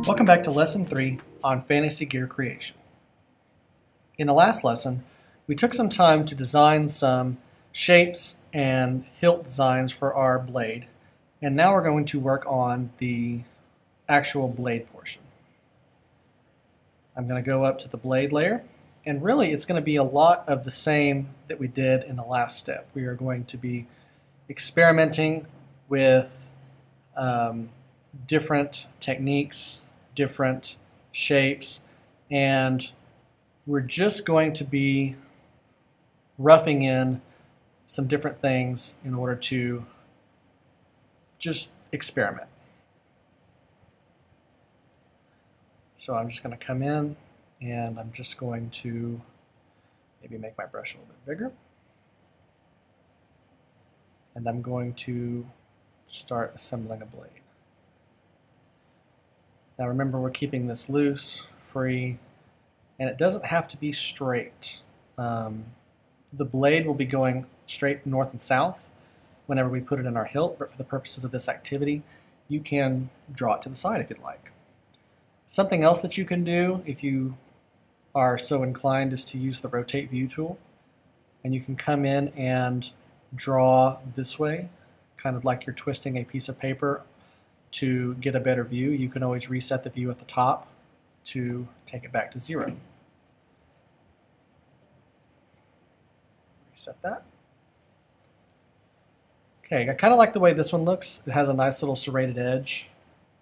Welcome back to Lesson 3 on Fantasy Gear Creation. In the last lesson, we took some time to design some shapes and hilt designs for our blade, and now we're going to work on the actual blade portion. I'm going to go up to the blade layer, and really it's going to be a lot of the same that we did in the last step. We are going to be experimenting with different techniques, different shapes, and we're just going to be roughing in some different things in order to just experiment. So I'm just going to come in and I'm just going to maybe make my brush a little bit bigger. And I'm going to start assembling a blade. Now remember, we're keeping this loose, free, and it doesn't have to be straight. The blade will be going straight north and south whenever we put it in our hilt, but for the purposes of this activity, you can draw it to the side if you'd like. Something else that you can do if you are so inclined is to use the rotate view tool, and you can come in and draw this way, kind of like you're twisting a piece of paper to get a better view. You can always reset the view at the top to take it back to 0. Reset that. Okay, I kind of like the way this one looks. It has a nice little serrated edge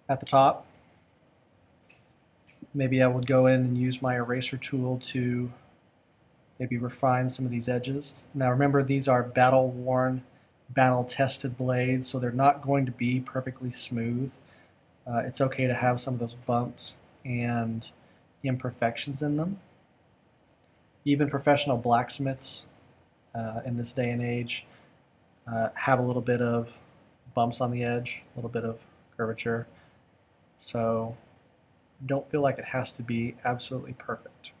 at the top. Maybe I would go in and use my eraser tool to maybe refine some of these edges. Now remember, these are battle-worn, battle-tested blades, so they're not going to be perfectly smooth. It's okay to have some of those bumps and imperfections in them. Even professional blacksmiths in this day and age have a little bit of bumps on the edge, a little bit of curvature. So don't feel like it has to be absolutely perfect.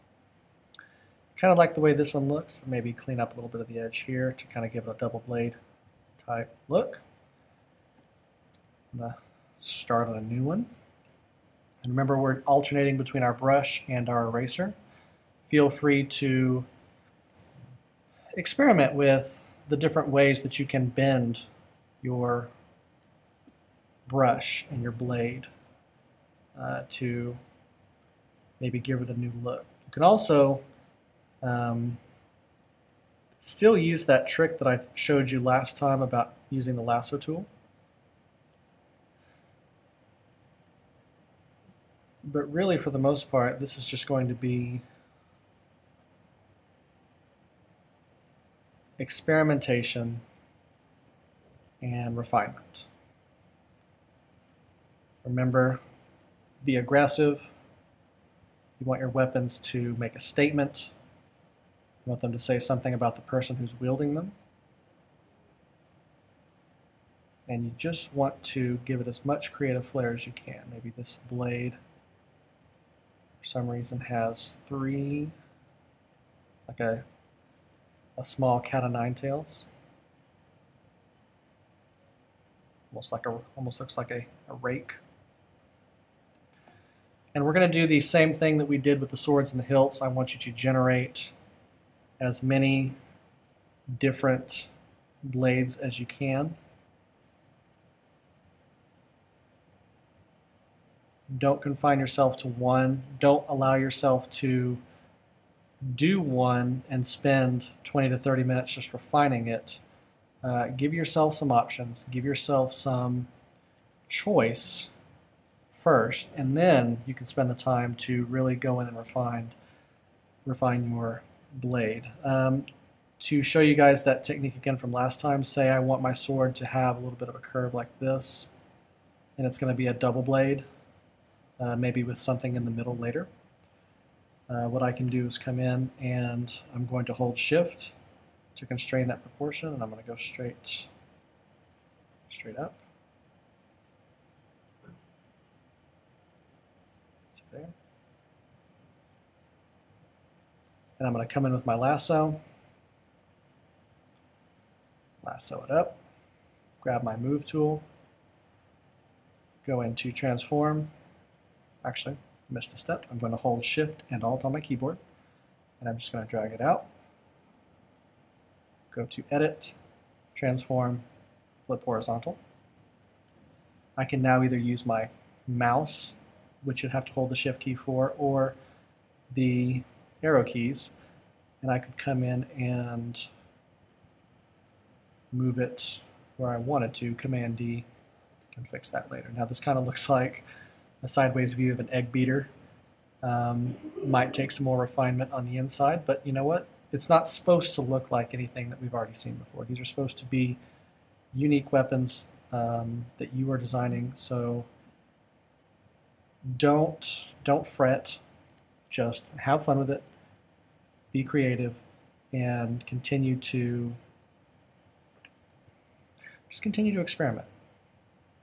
Kind of like the way this one looks. Maybe clean up a little bit of the edge here to kind of give it a double blade type look. I'm going to start on a new one. And remember, we're alternating between our brush and our eraser. Feel free to experiment with the different ways that you can bend your brush and your blade to maybe give it a new look. You can also still use that trick that I showed you last time about using the lasso tool. But really, for the most part, this is just going to be experimentation and refinement. Remember, be aggressive. You want your weapons to make a statement. You want them to say something about the person who's wielding them. And you just want to give it as much creative flair as you can. Maybe this blade, for some reason, has 3, like a small cat o' nine tails. Almost looks like a rake. And we're going to do the same thing that we did with the swords and the hilts. I want you to generate as many different blades as you can. Don't confine yourself to one. Don't allow yourself to do one and spend 20 to 30 minutes just refining it. Give yourself some options. Give yourself some choice first, and then you can spend the time to really go in and refine your blade. To show you guys that technique again from last time, say I want my sword to have a little bit of a curve like this, and it's going to be a double blade, maybe with something in the middle later. What I can do is come in and I'm going to hold Shift to constrain that proportion, and I'm going to go straight up. There. And I'm going to come in with my lasso, Lasso it up, grab my move tool, go into transform. Actually, missed a step. I'm going to hold Shift and Alt on my keyboard, and I'm just going to drag it out. Go to Edit, Transform, Flip Horizontal. I can now either use my mouse, which you'd have to hold the Shift key for, or the arrow keys, and I could come in and move it where I wanted to. Command D, can fix that later. Now this kind of looks like a sideways view of an egg beater. Might take some more refinement on the inside, but you know what? It's not supposed to look like anything that we've already seen before. These are supposed to be unique weapons that you are designing, so don't fret. Just have fun with it, be creative, and continue to experiment.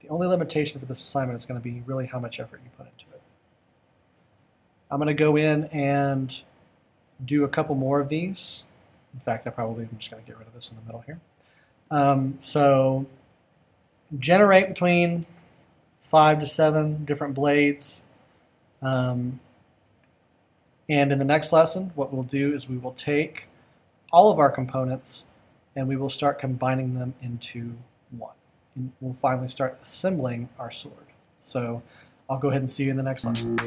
The only limitation for this assignment is going to be really how much effort you put into it. I'm going to go in and do a couple more of these. In fact, I'm just going to get rid of this in the middle here. So generate between 5 to 7 different blades. And in the next lesson, what we'll do is we will take all of our components and we will start combining them into one. And we'll finally start assembling our sword. So I'll go ahead and see you in the next lesson.